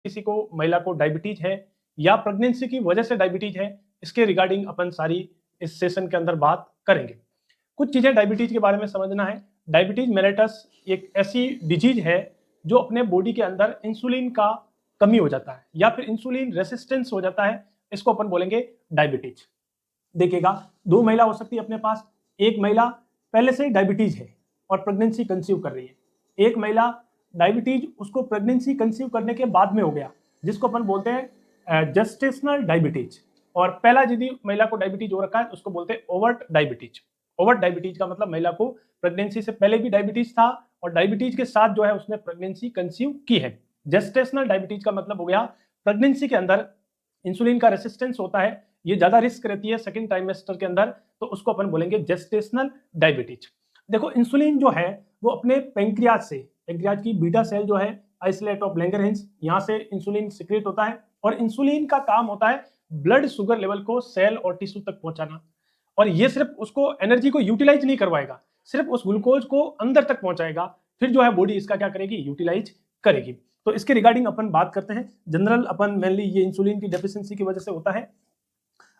किसी को महिला को डायबिटीज है या प्रेगनेंसी की वजह से डायबिटीज है, इसके रिगार्डिंग अपन सारी इस सेशन के अंदर बात करेंगे। कुछ चीजें डायबिटीज के बारे में समझना है। डायबिटीज मेलेटस एक ऐसी डिजीज है जो अपने बॉडी के अंदर इंसुलिन का कमी हो जाता है या फिर इंसुलिन रेसिस्टेंस हो जाता है, इसको अपन बोलेंगे डायबिटीज। देखिएगा, दो महिला हो सकती है अपने पास। एक महिला पहले से ही डायबिटीज है और प्रेगनेंसी कंसीव कर रही है, एक महिला डायबिटीज उसको प्रेगनेंसी कंसीव करने के बाद में हो गया, जिसको अपन बोलते हैं जेस्टेशनल डायबिटीज। और पहला यदि महिला को डायबिटीज हो रखा है उसको बोलते हैं ओवर्ट डायबिटीज। ओवर्ट डायबिटीज का मतलब महिला को प्रेगनेंसी से पहले भी डायबिटीज था और डायबिटीज के साथ जो है उसने प्रेगनेंसी कंसीव की है। जेस्टेशनल डायबिटीज का मतलब हो गया प्रेगनेंसी के अंदर इंसुलिन का रेसिस्टेंस होता है, ये ज्यादा रिस्क रहती है सेकंड ट्राइमेस्टर के अंदर, तो उसको अपन बोलेंगे जेस्टेशनल डायबिटीज। देखो, इंसुलिन जो है वो अपने पेंक्रियाज से, पेंक्रियाज की बीटा सेल जो है आइसोलेट ऑफ लैंगरहैंस, यहाँ से इंसुलिन सिक्रेट होता है और इंसुलिन का काम होता है ब्लड शुगर लेवल को सेल और टिश्यू तक पहुंचाना। और ये सिर्फ उसको एनर्जी को यूटिलाइज नहीं करवाएगा, सिर्फ उस ग्लूकोज को अंदर तक पहुंचाएगा, फिर जो है बॉडी इसका क्या करेगी, यूटिलाइज करेगी। तो इसके रिगार्डिंग अपन बात करते हैं। जनरल अपन मेनली ये इंसुलिन की डेफिशिएंसी की वजह से होता है।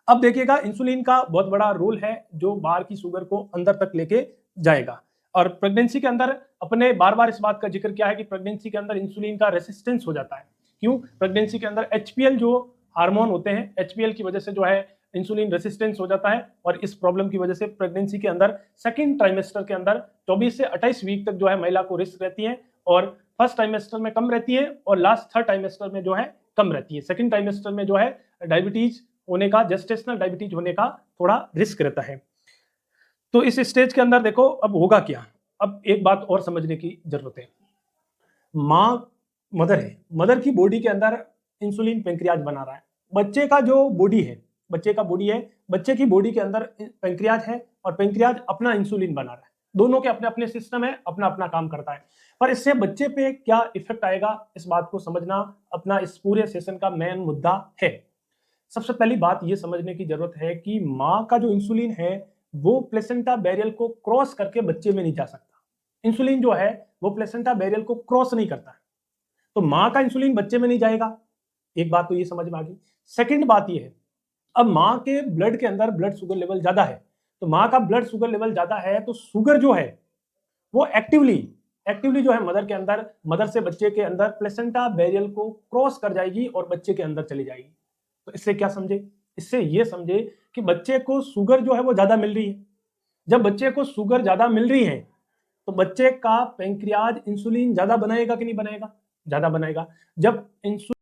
अब देखिएगा, इंसुलिन का बहुत बड़ा रोल है जो बाहर की शुगर को अंदर तक लेके जाएगा। और प्रेगनेंसी के अंदर अपने बार बार इस बात का जिक्र किया है कि प्रेगनेंसी के अंदर इंसुलिन का रेसिस्टेंस हो जाता है। क्यों? प्रेगनेंसी के अंदर एचपीएल जो हार्मोन होते हैं, एचपीएल की वजह से जो है इंसुलिन रेसिस्टेंस हो जाता है और इस प्रॉब्लम की वजह से प्रेगनेंसी के अंदर सेकंड ट्राइमेस्टर के अंदर 24 से 28 वीक तक जो है महिला को रिस्क रहती है और फर्स्ट ट्राइमेस्टर में कम रहती है और लास्ट थर्ड ट्राइमेस्टर में जो है कम रहती है। सेकंड ट्राइमेस्टर में जो है डायबिटीज होने का, जेस्टेशनल डायबिटीज होने का थोड़ा रिस्क रहता है। तो इस स्टेज के अंदर देखो अब होगा क्या। अब एक बात और समझने की जरूरत है। माँ मदर है, मदर की बॉडी के अंदर इंसुलिन पेंक्रियाज बना रहा है। बच्चे का जो बॉडी है, बच्चे का बॉडी है, बच्चे की बॉडी के अंदर पेंक्रियाज है और पेंक्रियाज अपना इंसुलिन बना रहा है। दोनों के अपने अपने सिस्टम है, अपना अपना काम करता है। पर इससे बच्चे पे क्या इफेक्ट आएगा, इस बात को समझना अपना इस पूरे सेशन का मेन मुद्दा है। सबसे पहली बात ये समझने की जरूरत है कि माँ का जो इंसुलिन है वो प्लेसेंटा बैरियल को क्रॉस करके बच्चे में नहीं जा सकता। इंसुलिन जो है वो प्लेसेंटा बैरियल को क्रॉस नहीं करता है, तो माँ का इंसुलिन बच्चे में नहीं जाएगा। एक बात तो ये समझ में आ गई। सेकंड बात ये है, अब माँ के ब्लड के अंदर ब्लड शुगर लेवल ज्यादा है, तो माँ का ब्लड शुगर लेवल ज्यादा है तो शुगर जो है वो एक्टिवली जो है मदर के अंदर, मदर से बच्चे के अंदर प्लेसेंटा बैरियल को क्रॉस कर जाएगी और बच्चे के अंदर चली जाएगी। तो इससे क्या समझे? इससे ये समझे कि बच्चे को शुगर जो है वो ज्यादा मिल रही है। जब बच्चे को शुगर ज्यादा मिल रही है तो बच्चे का पेंक्रियाज इंसुलिन ज्यादा बनाएगा कि नहीं बनाएगा? ज्यादा बनाएगा। जब इंसुलिन